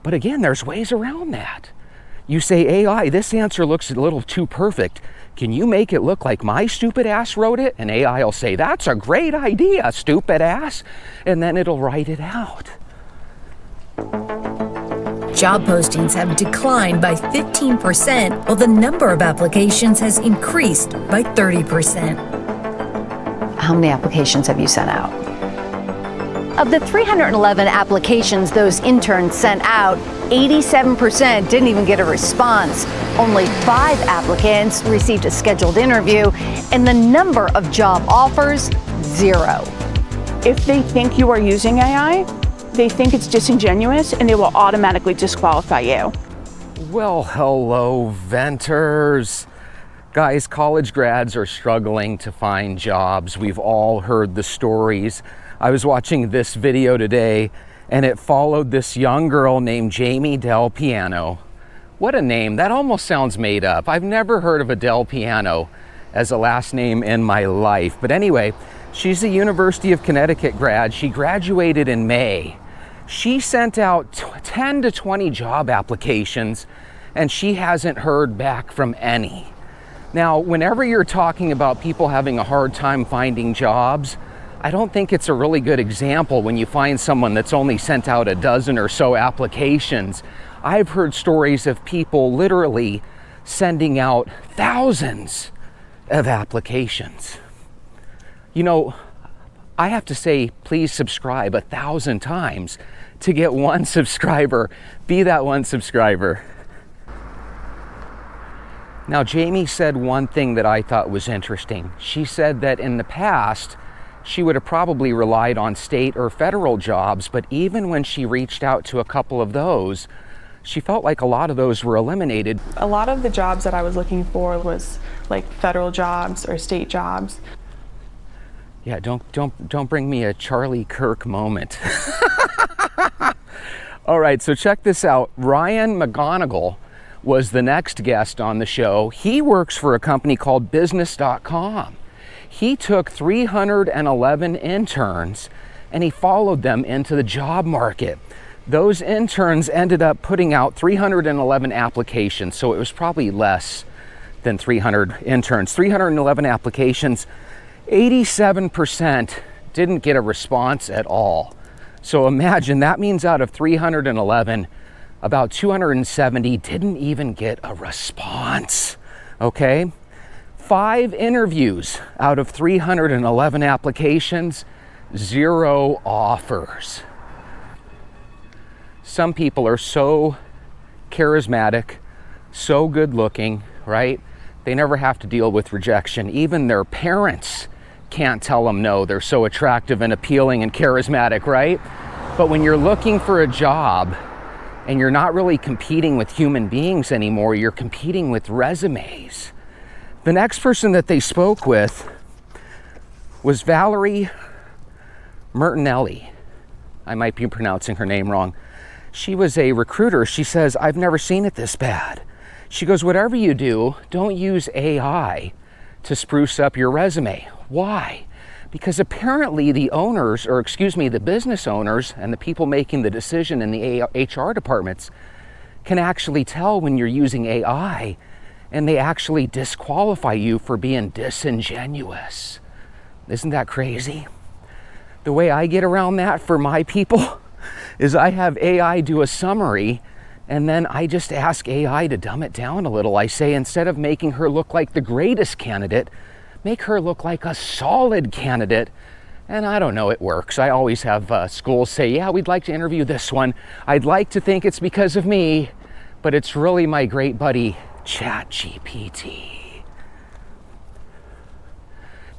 But again, there's ways around that. You say, AI, this answer looks a little too perfect. Can you make it look like my stupid ass wrote it? And AI will say, that's a great idea, stupid ass. And then it'll write it out. Job postings have declined by 15%, while the number of applications has increased by 30%. How many applications have you sent out? Of the 311 applications those interns sent out, 87% didn't even get a response. Only 5 applicants received a scheduled interview, and the number of job offers, 0. If they think you are using AI, they think it's disingenuous and they will automatically disqualify you. Well, hello, venters. Guys, college grads are struggling to find jobs. We've all heard the stories. I was watching this video today, and it followed this young girl named Jamie Del Piano. What a name. That almost sounds made up. I've never heard of a Del Piano as a last name in my life. But anyway, she's a University of Connecticut grad. She graduated in May. She sent out 10 to 20 job applications, and she hasn't heard back from any. Now, whenever you're talking about people having a hard time finding jobs, I don't think it's a really good example when you find someone that's only sent out a dozen or so applications. I've heard stories of people literally sending out thousands of applications. You know, I have to say, please subscribe 1,000 times to get one subscriber. Be that one subscriber. Now, Jamie said one thing that I thought was interesting. She said that in the past, she would have probably relied on state or federal jobs, but even when she reached out to a couple of those, she felt like a lot of those were eliminated. A lot of the jobs that I was looking for was like federal jobs or state jobs. Yeah, don't bring me a Charlie Kirk moment. All right, so check this out. Ryan McGonigal was the next guest on the show. He works for a company called business.com. He took 311 interns and he followed them into the job market. Those interns ended up putting out 311 applications, so it was probably less than 300 interns. 311 applications, 87% didn't get a response at all. So imagine, that means out of 311, about 270 didn't even get a response, okay? 5 interviews out of 311 applications, 0 offers. Some people are so charismatic, so good looking, right? They never have to deal with rejection. Even their parents can't tell them no. They're so attractive and appealing and charismatic, right? But when you're looking for a job and you're not really competing with human beings anymore, you're competing with resumes. The next person that they spoke with was Valerie Mertinelli. I might be pronouncing her name wrong. She was a recruiter. She says, I've never seen it this bad. She goes, whatever you do, don't use AI to spruce up your resume. Why? Because apparently the owners, or excuse me, the business owners and the people making the decision in the HR departments can actually tell when you're using AI, and they actually disqualify you for being disingenuous. Isn't that crazy? The way I get around that for my people is I have AI do a summary, and then I just ask AI to dumb it down a little. I say, instead of making her look like the greatest candidate, make her look like a solid candidate. And I don't know, it works. I always have schools say, yeah, we'd like to interview this one. I'd like to think it's because of me, but it's really my great buddy, ChatGPT.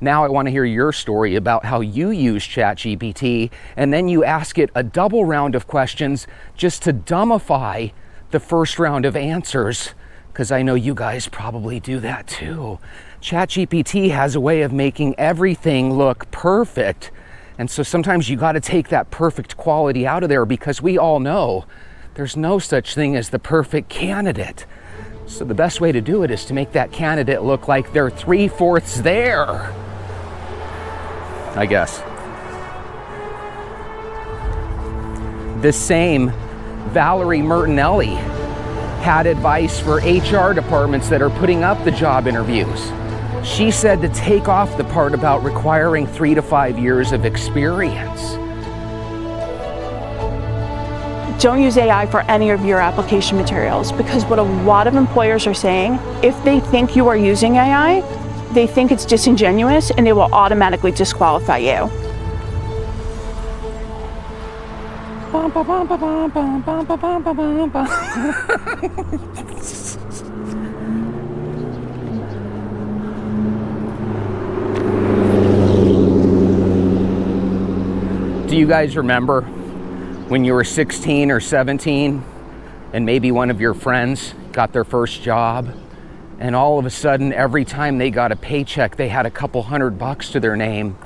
Now I want to hear your story about how you use ChatGPT, and then you ask it a double round of questions just to dumbify the first round of answers, because I know you guys probably do that too. ChatGPT has a way of making everything look perfect, and so sometimes you got to take that perfect quality out of there, because we all know there's no such thing as the perfect candidate. So the best way to do it is to make that candidate look like they're 3/4 there, I guess. The same Valerie Mertinelli had advice for HR departments that are putting up the job interviews. She said to take off the part about requiring 3 to 5 years of experience. Don't use AI for any of your application materials, because what a lot of employers are saying, if they think you are using AI, they think it's disingenuous and they will automatically disqualify you. Do you guys remember when you were 16 or 17 and maybe one of your friends got their first job, and all of a sudden every time they got a paycheck they had a couple $100 to their name,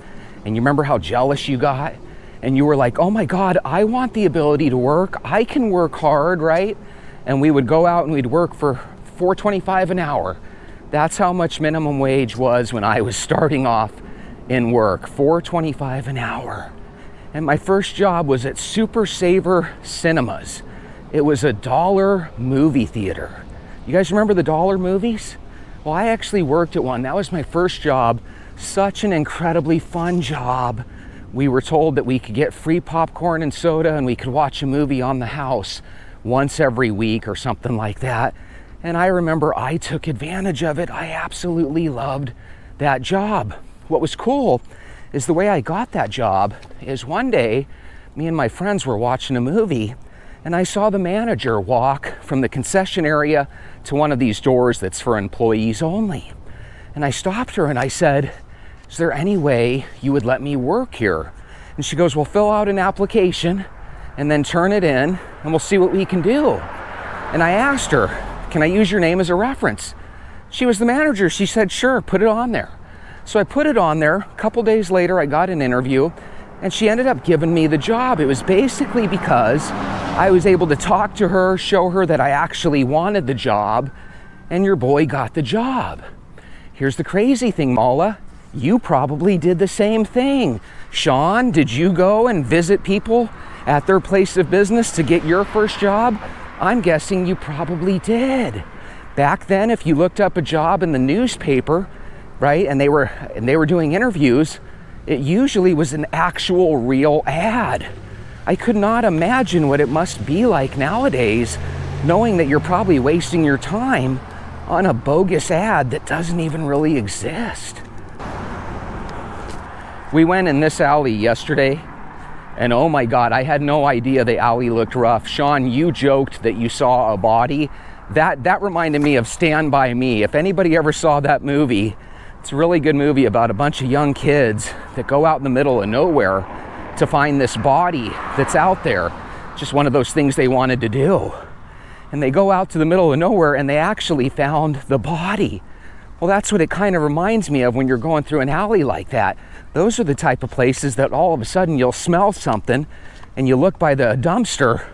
and you remember how jealous you got? And you were like, oh my God, I want the ability to work. I can work hard, right? And we would go out and we'd work for $4.25 an hour. That's how much minimum wage was when I was starting off in work, $4.25 an hour. And my first job was at Super Saver Cinemas. It was a dollar movie theater. You guys remember the dollar movies? Well, I actually worked at one. That was my first job. Such an incredibly fun job. We were told that we could get free popcorn and soda and we could watch a movie on the house once every week or something like that. And I remember I took advantage of it. I absolutely loved that job. What was cool is the way I got that job is one day, me and my friends were watching a movie and I saw the manager walk from the concession area to one of these doors that's for employees only. And I stopped her and I said, is there any way you would let me work here? And she goes, well, fill out an application and then turn it in and we'll see what we can do. And I asked her, can I use your name as a reference? She was the manager. She said, sure, put it on there. So I put it on there. A couple days later, I got an interview and she ended up giving me the job. It was basically because I was able to talk to her, show her that I actually wanted the job, and your boy got the job. Here's the crazy thing, Mala. You probably did the same thing. Sean, did you go and visit people at their place of business to get your first job? I'm guessing you probably did. Back then, if you looked up a job in the newspaper, right, and they were doing interviews, it usually was an actual real ad. I could not imagine what it must be like nowadays, knowing that you're probably wasting your time on a bogus ad that doesn't even really exist. We went in this alley yesterday, and oh my God, I had no idea the alley looked rough. Sean, you joked that you saw a body. That reminded me of Stand By Me. If anybody ever saw that movie, it's a really good movie about a bunch of young kids that go out in the middle of nowhere to find this body that's out there. Just one of those things they wanted to do. And they go out to the middle of nowhere and they actually found the body. Well, that's what it kind of reminds me of when you're going through an alley like that. Those are the type of places that all of a sudden you'll smell something and you look by the dumpster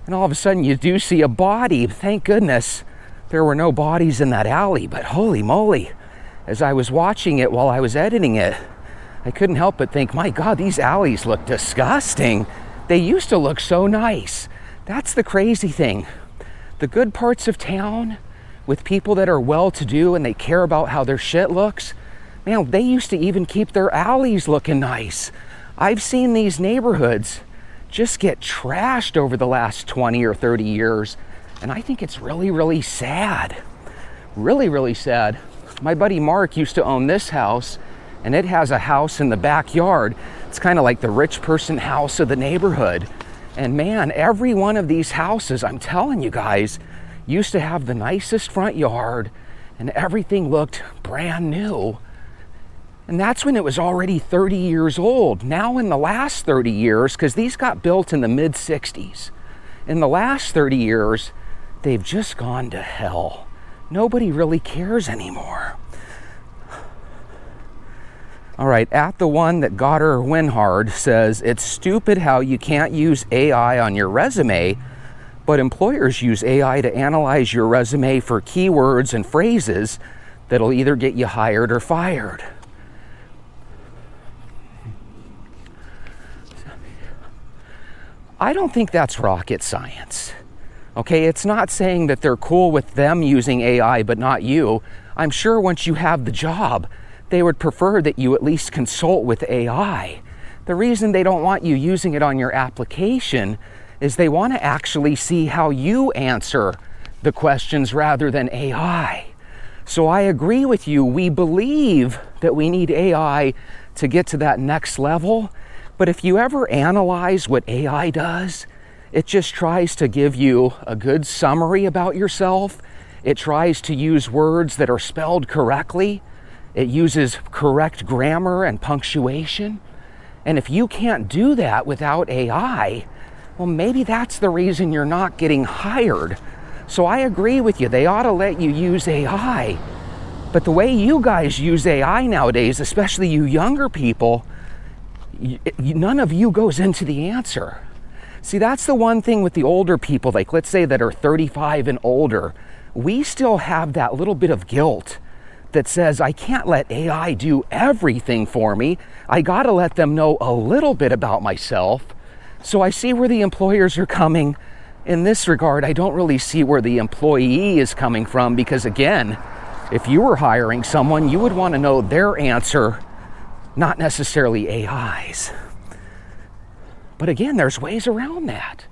and all of a sudden you do see a body. Thank goodness there were no bodies in that alley, but holy moly, as I was watching it while I was editing it, I couldn't help but think, my God, these alleys look disgusting. They used to look so nice. That's the crazy thing. The good parts of town with people that are well-to-do and they care about how their shit looks, man, they used to even keep their alleys looking nice. I've seen these neighborhoods just get trashed over the last 20 or 30 years, and I think it's really, really sad. Really, really sad. My buddy Mark used to own this house, and it has a house in the backyard. It's kind of like the rich person house of the neighborhood. And man, every one of these houses, I'm telling you guys, used to have the nicest front yard, and everything looked brand new. And that's when it was already 30 years old. Now in the last 30 years, because these got built in the mid-60s, in the last 30 years, they've just gone to hell. Nobody really cares anymore. All right, at the one that got her Winhard says, it's stupid how you can't use AI on your resume, but employers use AI to analyze your resume for keywords and phrases that'll either get you hired or fired. I don't think that's rocket science. Okay, it's not saying that they're cool with them using AI but not you. I'm sure once you have the job, they would prefer that you at least consult with AI. The reason they don't want you using it on your application is they want to actually see how you answer the questions rather than AI. So I agree with you. We believe that we need AI to get to that next level. But if you ever analyze what AI does, it just tries to give you a good summary about yourself. It tries to use words that are spelled correctly. It uses correct grammar and punctuation. And if you can't do that without AI, well, maybe that's the reason you're not getting hired. So I agree with you. They ought to let you use AI. But the way you guys use AI nowadays, especially you younger people, none of you goes into the answer. See, that's the one thing with the older people, like let's say that are 35 and older, we still have that little bit of guilt that says, I can't let AI do everything for me. I gotta let them know a little bit about myself. So I see where the employers are coming. In this regard, I don't really see where the employee is coming from, because again, if you were hiring someone, you would want to know their answer, not necessarily AI's. But again, there's ways around that.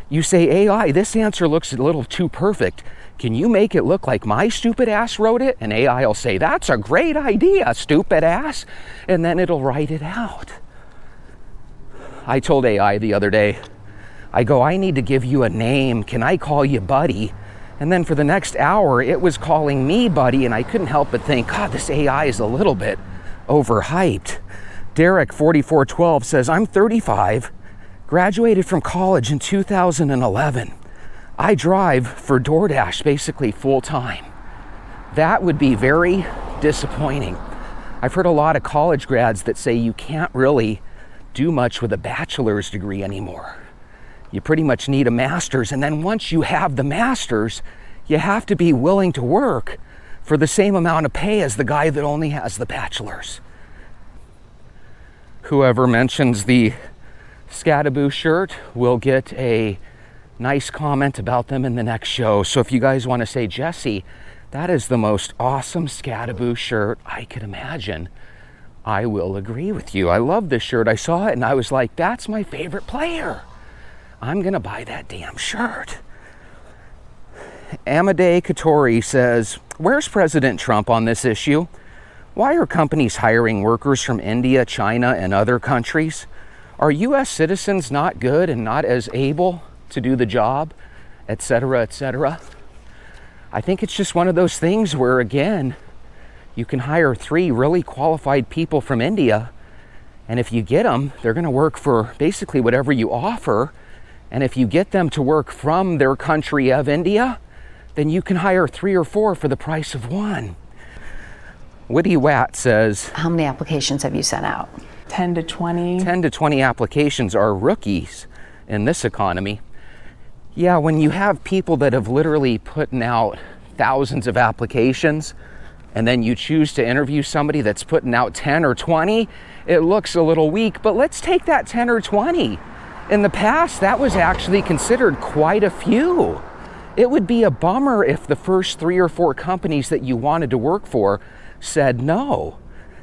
You say, AI, this answer looks a little too perfect. Can you make it look like my stupid ass wrote it? And AI will say, that's a great idea, stupid ass. And then it'll write it out. I told AI the other day, I go, I need to give you a name. Can I call you Buddy? And then for the next hour, it was calling me Buddy, and I couldn't help but think, God, this AI is a little bit overhyped. Derek 4412 says, I'm 35, graduated from college in 2011. I drive for DoorDash basically full time. That would be very disappointing. I've heard a lot of college grads that say you can't really do much with a bachelor's degree anymore. You pretty much need a master's, and then once you have the master's, you have to be willing to work for the same amount of pay as the guy that only has the bachelor's. Whoever mentions the Scadaboo shirt will get a nice comment about them in the next show. So if you guys want to say, Jesse, that is the most awesome Scadaboo shirt I could imagine, I will agree with you. I love this shirt. I saw it and I was like, that's my favorite player. I'm gonna buy that damn shirt. Amadei Katori says, where's President Trump on this issue? Why are companies hiring workers from India, China, and other countries? Are US citizens not good and not as able to do the job, etc., etc.? I think it's just one of those things where, again, you can hire 3 really qualified people from India, and if you get them, they're gonna work for basically whatever you offer. And if you get them to work from their country of India, then you can hire 3 or 4 for the price of 1. Woody Watt says, How many applications have you sent out? 10 to 20. 10 to 20 applications are rookies in this economy. Yeah, when you have people that have literally put out thousands of applications, and then you choose to interview somebody that's putting out 10 or 20, it looks a little weak, but let's take that 10 or 20. In the past, that was actually considered quite a few. It would be a bummer if the first 3 or 4 companies that you wanted to work for said no.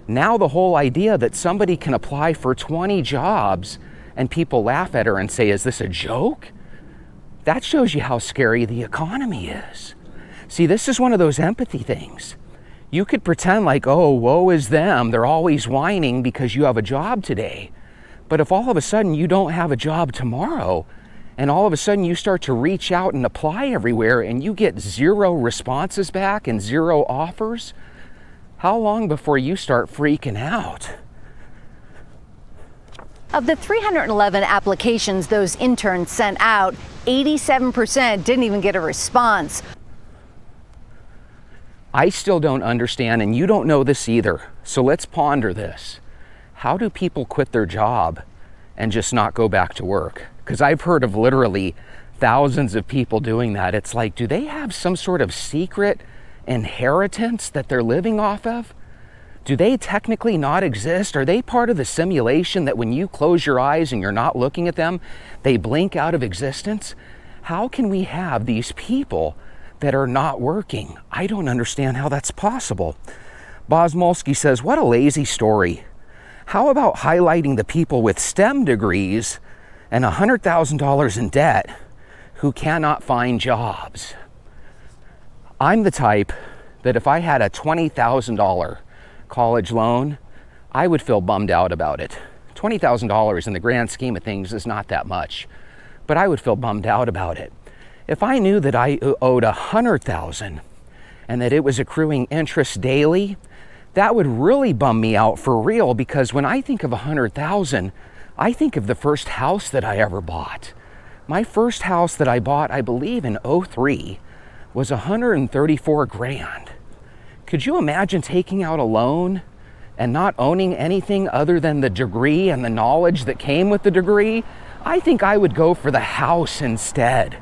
Now the whole idea that somebody can apply for 20 jobs and people laugh at her and say, is this a joke? That shows you how scary the economy is. See, this is one of those empathy things. You could pretend like, oh, woe is them. They're always whining because you have a job today. But if all of a sudden you don't have a job tomorrow, and all of a sudden you start to reach out and apply everywhere and you get 0 responses back and 0 offers, how long before you start freaking out? Of the 311 applications those interns sent out, 87% didn't even get a response. I still don't understand, and you don't know this either. So let's ponder this. How do people quit their job and just not go back to work? Because I've heard of literally thousands of people doing that. It's like, do they have some sort of secret inheritance that they're living off of? Do they technically not exist? Are they part of the simulation that when you close your eyes and you're not looking at them, they blink out of existence? How can we have these people that are not working? I don't understand how that's possible. Bosmolsky says, what a lazy story. How about highlighting the people with STEM degrees and $100,000 in debt who cannot find jobs? I'm the type that if I had a $20,000 college loan, I would feel bummed out about it. $20,000 in the grand scheme of things is not that much, but I would feel bummed out about it. If I knew that I owed $100,000 and that it was accruing interest daily, that would really bum me out for real, because when I think of $100,000, I think of the first house that I ever bought. My first house that I bought, I believe in 03, was $134,000. Could you imagine taking out a loan and not owning anything other than the degree and the knowledge that came with the degree? I think I would go for the house instead.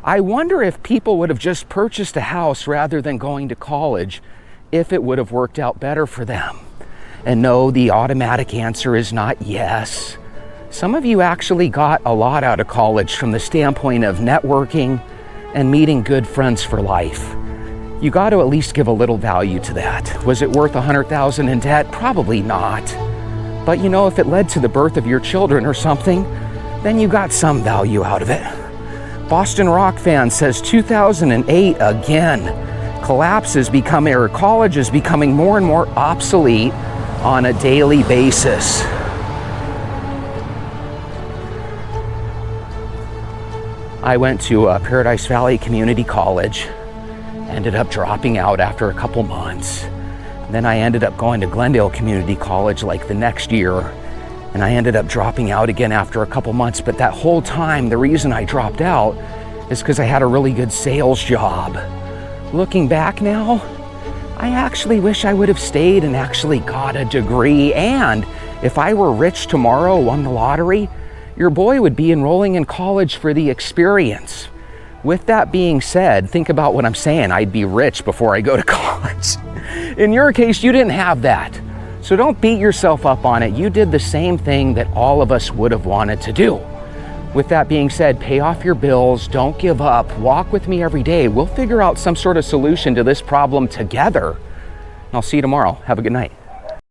I wonder if people would have just purchased a house rather than going to college, if it would have worked out better for them. And no, the automatic answer is not yes. Some of you actually got a lot out of college from the standpoint of networking and meeting good friends for life. You got to at least give a little value to that. Was it worth $100,000 in debt? Probably not. But you know, if it led to the birth of your children or something, then you got some value out of it. Boston Rock fan says 2008 again. College is becoming more and more obsolete on a daily basis. I went to Paradise Valley Community College, ended up dropping out after a couple months. Then I ended up going to Glendale Community College like the next year, and I ended up dropping out again after a couple months. But that whole time, the reason I dropped out is because I had a really good sales job. Looking back now, I actually wish I would have stayed and actually got a degree. And if I were rich tomorrow, won the lottery, your boy would be enrolling in college for the experience. With that being said, think about what I'm saying. I'd be rich before I go to college. In your case, you didn't have that. So don't beat yourself up on it. You did the same thing that all of us would have wanted to do. With that being said, pay off your bills, don't give up, walk with me every day. We'll figure out some sort of solution to this problem together. I'll see you tomorrow. Have a good night.